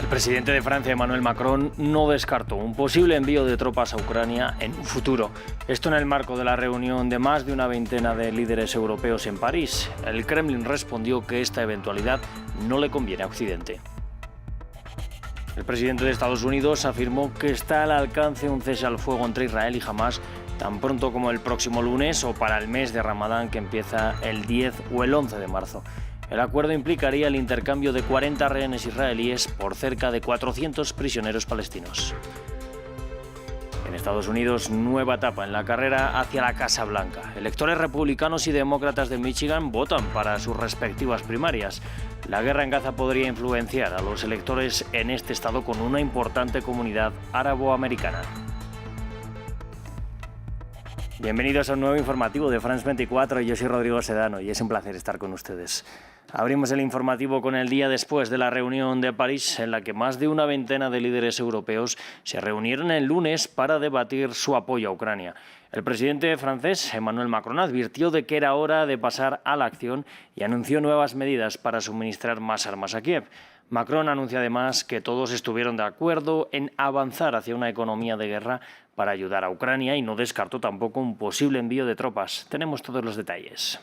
El presidente de Francia, Emmanuel Macron, no descartó un posible envío de tropas a Ucrania en un futuro. Esto en el marco de la reunión de más de una veintena de líderes europeos en París. El Kremlin respondió que esta eventualidad no le conviene a Occidente. El presidente de Estados Unidos afirmó que está al alcance un cese al fuego entre Israel y Hamás tan pronto como el próximo lunes o para el mes de Ramadán, que empieza el 10 o el 11 de marzo. El acuerdo implicaría el intercambio de 40 rehenes israelíes por cerca de 400 prisioneros palestinos. En Estados Unidos, nueva etapa en la carrera hacia la Casa Blanca. Electores republicanos y demócratas de Michigan votan para sus respectivas primarias. La guerra en Gaza podría influenciar a los electores en este estado con una importante comunidad árabo-americana. Bienvenidos a un nuevo informativo de France 24. Yo soy Rodrigo Sedano y es un placer estar con ustedes. Abrimos el informativo con el día después de la reunión de París, en la que más de una veintena de líderes europeos se reunieron el lunes para debatir su apoyo a Ucrania. El presidente francés, Emmanuel Macron, advirtió de que era hora de pasar a la acción y anunció nuevas medidas para suministrar más armas a Kiev. Macron anuncia además que todos estuvieron de acuerdo en avanzar hacia una economía de guerra para ayudar a Ucrania y no descartó tampoco un posible envío de tropas. Tenemos todos los detalles.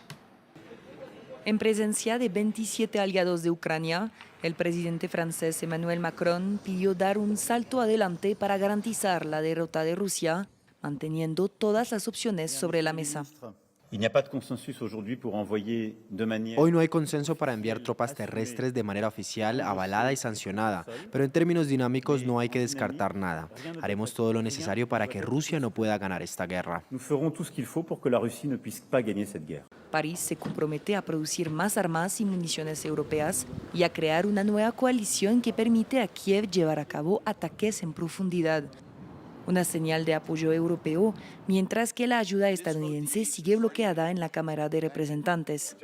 En presencia de 27 aliados de Ucrania, el presidente francés Emmanuel Macron pidió dar un salto adelante para garantizar la derrota de Rusia, manteniendo todas las opciones sobre la mesa. Hoy no hay consenso para enviar tropas terrestres de manera oficial, avalada y sancionada, pero en términos dinámicos no hay que descartar nada. Haremos todo lo necesario para que Rusia no pueda ganar esta guerra. París se compromete a producir más armas y municiones europeas y a crear una nueva coalición que permite a Kiev llevar a cabo ataques en profundidad. Una señal de apoyo europeo, mientras que la ayuda estadounidense sigue bloqueada en la Cámara de Representantes.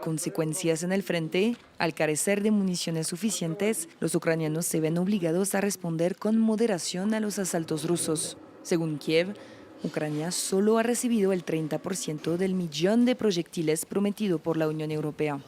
Consecuencias en el frente: al carecer de municiones suficientes, los ucranianos se ven obligados a responder con moderación a los asaltos rusos. Según Kiev, Ucrania solo ha recibido el 30% del millón de proyectiles prometido por la Unión Europea.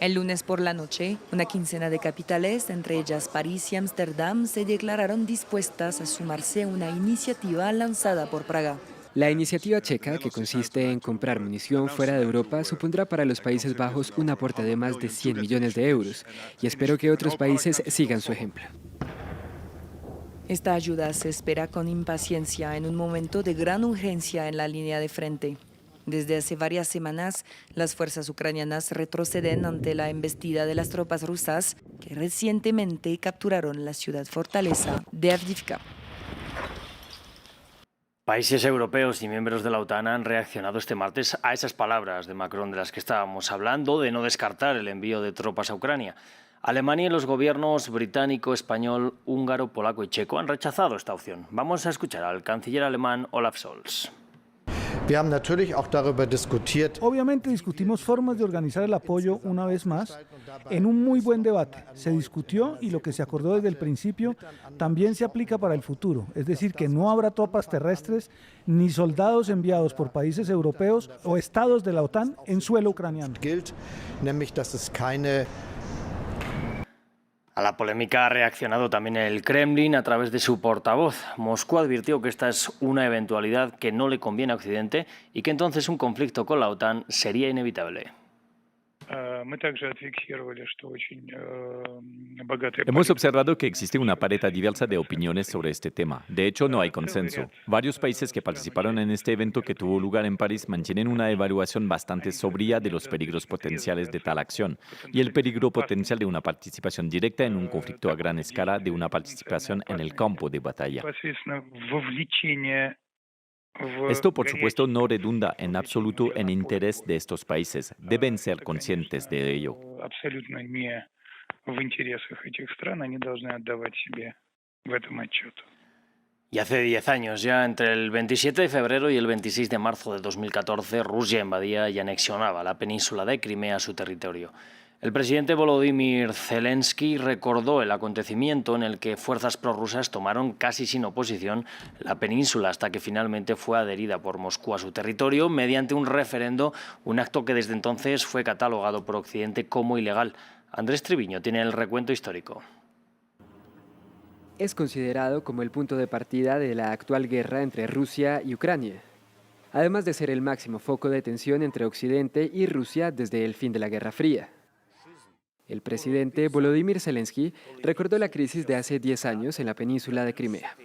El lunes por la noche, una quincena de capitales, entre ellas París y Ámsterdam, se declararon dispuestas a sumarse a una iniciativa lanzada por Praga. La iniciativa checa, que consiste en comprar munición fuera de Europa, supondrá para los Países Bajos un aporte de más de 100 millones de euros, y espero que otros países sigan su ejemplo. Esta ayuda se espera con impaciencia en un momento de gran urgencia en la línea de frente. Desde hace varias semanas, las fuerzas ucranianas retroceden ante la embestida de las tropas rusas, que recientemente capturaron la ciudad fortaleza de Avdiivka. Países europeos y miembros de la OTAN han reaccionado este martes a esas palabras de Macron de las que estábamos hablando, de no descartar el envío de tropas a Ucrania. Alemania y los gobiernos británico, español, húngaro, polaco y checo han rechazado esta opción. Vamos a escuchar al canciller alemán Olaf Scholz. Obviamente discutimos formas de organizar el apoyo una vez más en un muy buen debate. Se discutió y lo que se acordó desde el principio también se aplica para el futuro. Es decir, que no habrá tropas terrestres ni soldados enviados por países europeos o estados de la OTAN en suelo ucraniano. A la polémica ha reaccionado también el Kremlin a través de su portavoz. Moscú advirtió que esta es una eventualidad que no le conviene a Occidente y que entonces un conflicto con la OTAN sería inevitable. Hemos observado que existe una paleta diversa de opiniones sobre este tema. De hecho, no hay consenso. Varios países que participaron en este evento que tuvo lugar en París mantienen una evaluación bastante sobria de los peligros potenciales de tal acción y el peligro potencial de una participación directa en un conflicto a gran escala, de una participación en el campo de batalla. Esto, por supuesto, no redunda en absoluto en interés de estos países. Deben ser conscientes de ello. Y hace 10 años ya, entre el 27 de febrero y el 26 de marzo de 2014, Rusia invadía y anexionaba la península de Crimea a su territorio. El presidente Volodymyr Zelensky recordó el acontecimiento en el que fuerzas prorrusas tomaron casi sin oposición la península hasta que finalmente fue adherida por Moscú a su territorio mediante un referendo, un acto que desde entonces fue catalogado por Occidente como ilegal. Andrés Triviño tiene el recuento histórico. es considerado como el punto de partida de la actual guerra entre Rusia y Ucrania, además de ser el máximo foco de tensión entre Occidente y Rusia desde el fin de la Guerra Fría. El presidente Volodymyr Zelensky recordó la crisis de hace 10 años en la península de Crimea.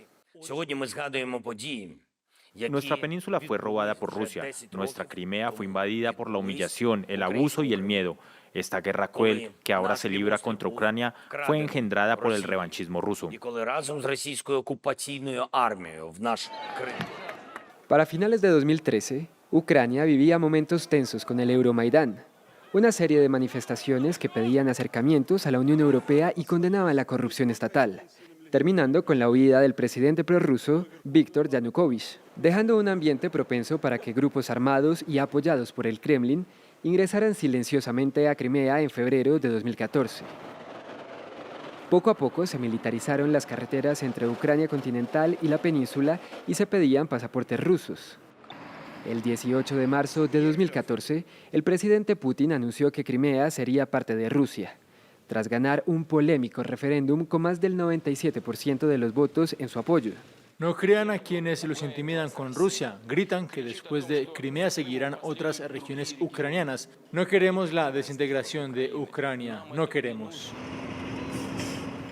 Nuestra península fue robada por Rusia. Nuestra Crimea fue invadida por la humillación, el abuso y el miedo. Esta guerra cruel, que ahora se libra contra Ucrania, fue engendrada por el revanchismo ruso. Para finales de 2013, Ucrania vivía momentos tensos con el Euromaidán, una serie de manifestaciones que pedían acercamientos a la Unión Europea y condenaban la corrupción estatal, terminando con la huida del presidente prorruso Viktor Yanukovych, dejando un ambiente propenso para que grupos armados y apoyados por el Kremlin ingresaran silenciosamente a Crimea en febrero de 2014. Poco a poco se militarizaron las carreteras entre Ucrania continental y la península y se pedían pasaportes rusos. El 18 de marzo de 2014, el presidente Putin anunció que Crimea sería parte de Rusia, tras ganar un polémico referéndum con más del 97% de los votos en su apoyo. No crean a quienes los intimidan con Rusia. Gritan que después de Crimea seguirán otras regiones ucranianas. No queremos la desintegración de Ucrania, no queremos.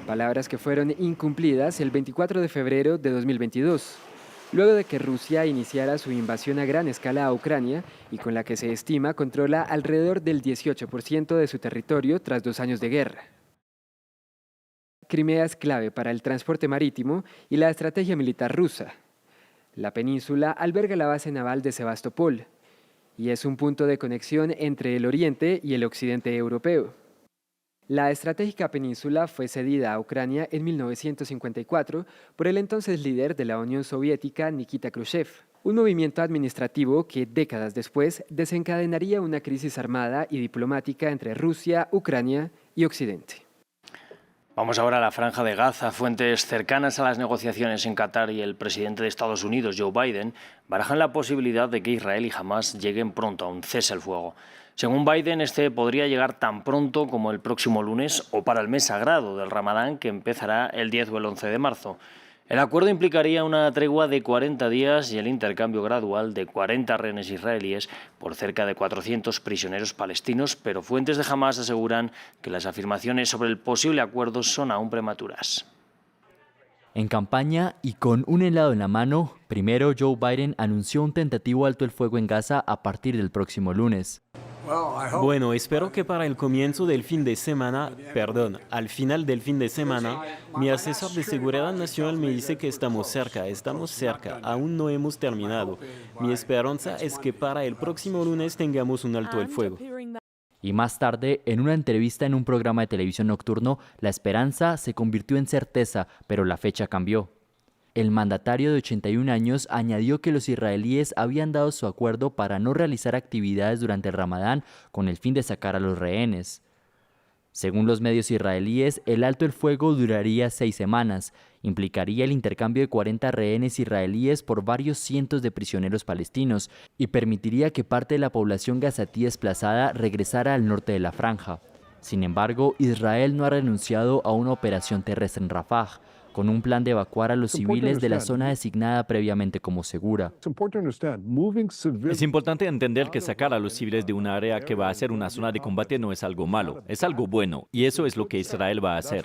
Palabras que fueron incumplidas el 24 de febrero de 2022. Luego de que Rusia iniciara su invasión a gran escala a Ucrania y con la que se estima controla alrededor del 18% de su territorio tras 2 años de guerra. Crimea es clave para el transporte marítimo y la estrategia militar rusa. La península alberga la base naval de Sebastopol y es un punto de conexión entre el oriente y el occidente europeo. La estratégica península fue cedida a Ucrania en 1954 por el entonces líder de la Unión Soviética, Nikita Khrushchev, un movimiento administrativo que décadas después desencadenaría una crisis armada y diplomática entre Rusia, Ucrania y Occidente. Vamos ahora a la Franja de Gaza. Fuentes cercanas a las negociaciones en Qatar y el presidente de Estados Unidos, Joe Biden, barajan la posibilidad de que Israel y Hamás lleguen pronto a un cese al fuego. Según Biden, este podría llegar tan pronto como el próximo lunes o para el mes sagrado del Ramadán, que empezará el 10 o el 11 de marzo. El acuerdo implicaría una tregua de 40 días y el intercambio gradual de 40 rehenes israelíes por cerca de 400 prisioneros palestinos, pero fuentes de Hamás aseguran que las afirmaciones sobre el posible acuerdo son aún prematuras. En campaña y con un helado en la mano, primero Joe Biden anunció un tentativo alto el fuego en Gaza a partir del próximo lunes. Bueno, espero que para el comienzo del fin de semana, al final del fin de semana, mi asesor de seguridad nacional me dice que estamos cerca, aún no hemos terminado. Mi esperanza es que para el próximo lunes tengamos un alto el fuego. Y más tarde, en una entrevista en un programa de televisión nocturno, la esperanza se convirtió en certeza, pero la fecha cambió. El mandatario de 81 años añadió que los israelíes habían dado su acuerdo para no realizar actividades durante el Ramadán con el fin de sacar a los rehenes. Según los medios israelíes, el alto el fuego duraría 6 semanas, implicaría el intercambio de 40 rehenes israelíes por varios cientos de prisioneros palestinos y permitiría que parte de la población gazatí desplazada regresara al norte de la franja. Sin embargo, Israel no ha renunciado a una operación terrestre en Rafah, con un plan de evacuar a los civiles de la zona designada previamente como segura. Es importante entender que sacar a los civiles de un área que va a ser una zona de combate no es algo malo, es algo bueno, y eso es lo que Israel va a hacer.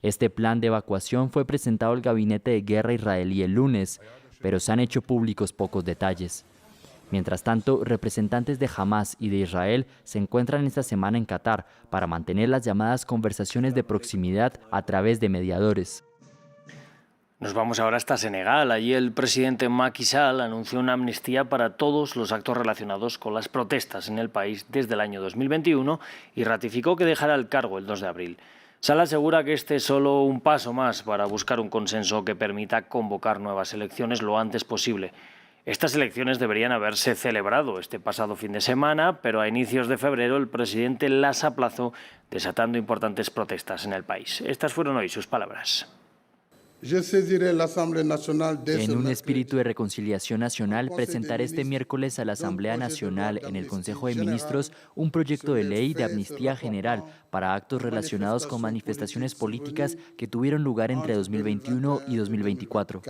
Este plan de evacuación fue presentado al gabinete de guerra israelí el lunes, pero se han hecho públicos pocos detalles. Mientras tanto, representantes de Hamás y de Israel se encuentran esta semana en Qatar para mantener las llamadas conversaciones de proximidad a través de mediadores. Nos vamos ahora hasta Senegal. Allí el presidente Macky Sall anunció una amnistía para todos los actos relacionados con las protestas en el país desde el año 2021 y ratificó que dejará el cargo el 2 de abril. Sall asegura que este es solo un paso más para buscar un consenso que permita convocar nuevas elecciones lo antes posible. Estas elecciones deberían haberse celebrado este pasado fin de semana, pero a inicios de febrero el presidente las aplazó, desatando importantes protestas en el país. Estas fueron hoy sus palabras. En un espíritu de reconciliación nacional, presentaré este miércoles a la Asamblea Nacional en el Consejo de Ministros un proyecto de ley de amnistía general para actos relacionados con manifestaciones políticas que tuvieron lugar entre 2021 y 2024.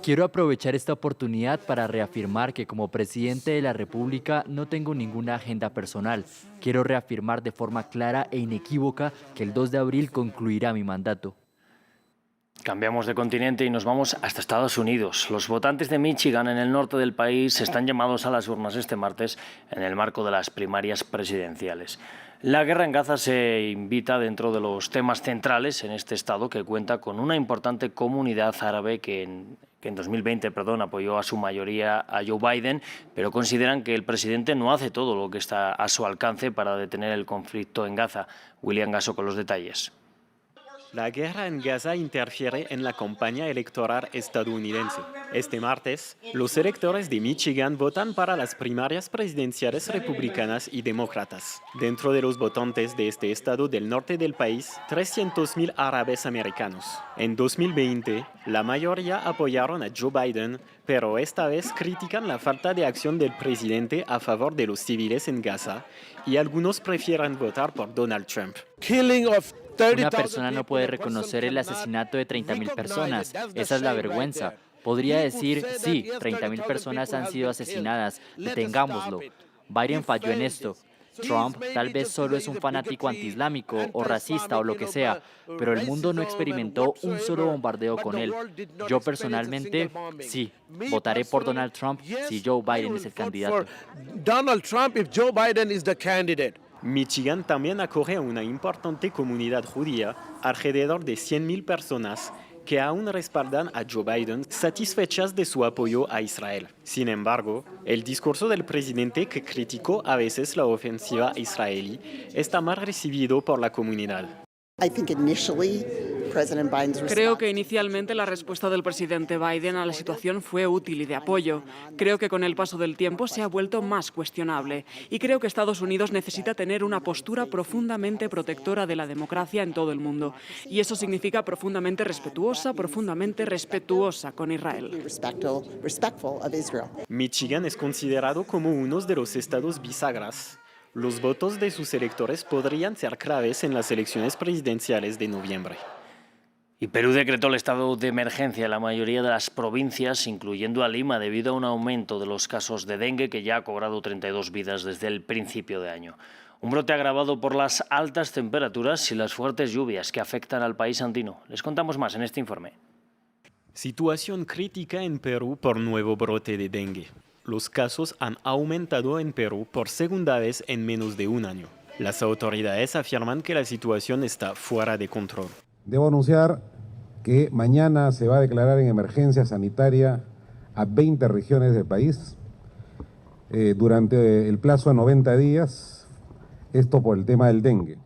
Quiero aprovechar esta oportunidad para reafirmar que como presidente de la República no tengo ninguna agenda personal. Quiero reafirmar de forma clara e inequívoca que el 2 de abril concluirá mi mandato. Cambiamos de continente y nos vamos hasta Estados Unidos. Los votantes de Michigan, en el norte del país, están llamados a las urnas este martes en el marco de las primarias presidenciales. La guerra en Gaza se invita dentro de los temas centrales en este estado, que cuenta con una importante comunidad árabe que en 2020 apoyó a su mayoría a Joe Biden, pero consideran que el presidente no hace todo lo que está a su alcance para detener el conflicto en Gaza. William Gasso con los detalles. La guerra en Gaza interfiere en la campaña electoral estadounidense. Este martes, los electores de Michigan votan para las primarias presidenciales republicanas y demócratas. Dentro de los votantes de este estado del norte del país, 300.000 árabes americanos. En 2020, la mayoría apoyaron a Joe Biden, pero esta vez critican la falta de acción del presidente a favor de los civiles en Gaza y algunos prefieren votar por Donald Trump. Una persona no puede reconocer el asesinato de 30.000 personas. Esa es la vergüenza. Podría decir, sí, 30.000 personas han sido asesinadas, detengámoslo. Biden falló en esto. Trump tal vez solo es un fanático antiislámico o racista o lo que sea, pero el mundo no experimentó un solo bombardeo con él. Yo personalmente, sí, votaré por Donald Trump si Joe Biden es el candidato. Michigan también acoge a una importante comunidad judía, alrededor de 100.000 personas, que aún respaldan a Joe Biden, satisfechas de su apoyo a Israel. Sin embargo, el discurso del presidente, que criticó a veces la ofensiva israelí, está mal recibido por la comunidad. Creo que inicialmente la respuesta del presidente Biden a la situación fue útil y de apoyo. Creo que con el paso del tiempo se ha vuelto más cuestionable. Y creo que Estados Unidos necesita tener una postura profundamente protectora de la democracia en todo el mundo. Y eso significa profundamente respetuosa con Israel. Michigan es considerado como uno de los estados bisagras. Los votos de sus electores podrían ser claves en las elecciones presidenciales de noviembre. Y Perú decretó el estado de emergencia en la mayoría de las provincias, incluyendo a Lima, debido a un aumento de los casos de dengue que ya ha cobrado 32 vidas desde el principio de año. Un brote agravado por las altas temperaturas y las fuertes lluvias que afectan al país andino. Les contamos más en este informe. Situación crítica en Perú por nuevo brote de dengue. Los casos han aumentado en Perú por segunda vez en menos de un año. Las autoridades afirman que la situación está fuera de control. Debo anunciar que mañana se va a declarar en emergencia sanitaria a 20 regiones del país durante el plazo de 90 días, esto por el tema del dengue.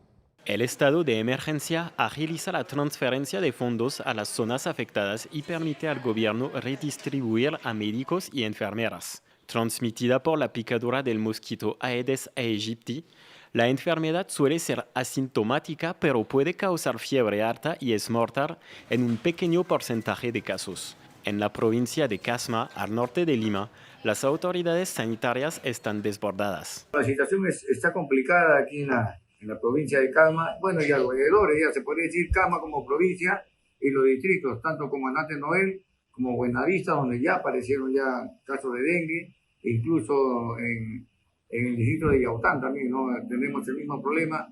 El estado de emergencia agiliza la transferencia de fondos a las zonas afectadas y permite al gobierno redistribuir a médicos y enfermeras. Transmitida por la picadura del mosquito Aedes aegypti, la enfermedad suele ser asintomática, pero puede causar fiebre alta y es mortal en un pequeño porcentaje de casos. En la provincia de Casma, al norte de Lima, las autoridades sanitarias están desbordadas. La situación está complicada aquí en la provincia de Casma, bueno, y alrededores, ya se podría decir Casma como provincia y los distritos, tanto Comandante Noel como Buenavista, donde ya aparecieron ya casos de dengue, e incluso en el distrito de Yaután también, ¿no? Tenemos el mismo problema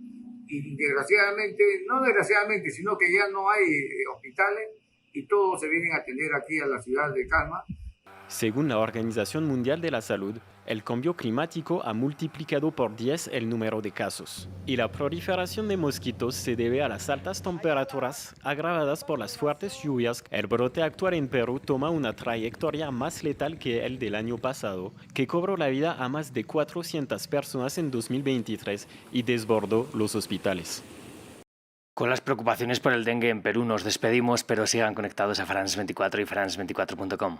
y desgraciadamente, no desgraciadamente, sino que ya no hay hospitales y todos se vienen a atender aquí a la ciudad de Casma. Según la Organización Mundial de la Salud, el cambio climático ha multiplicado por 10 el número de casos. Y la proliferación de mosquitos se debe a las altas temperaturas agravadas por las fuertes lluvias. El brote actual en Perú toma una trayectoria más letal que el del año pasado, que cobró la vida a más de 400 personas en 2023 y desbordó los hospitales. Con las preocupaciones por el dengue en Perú nos despedimos, pero sigan conectados a France 24 y France24.com.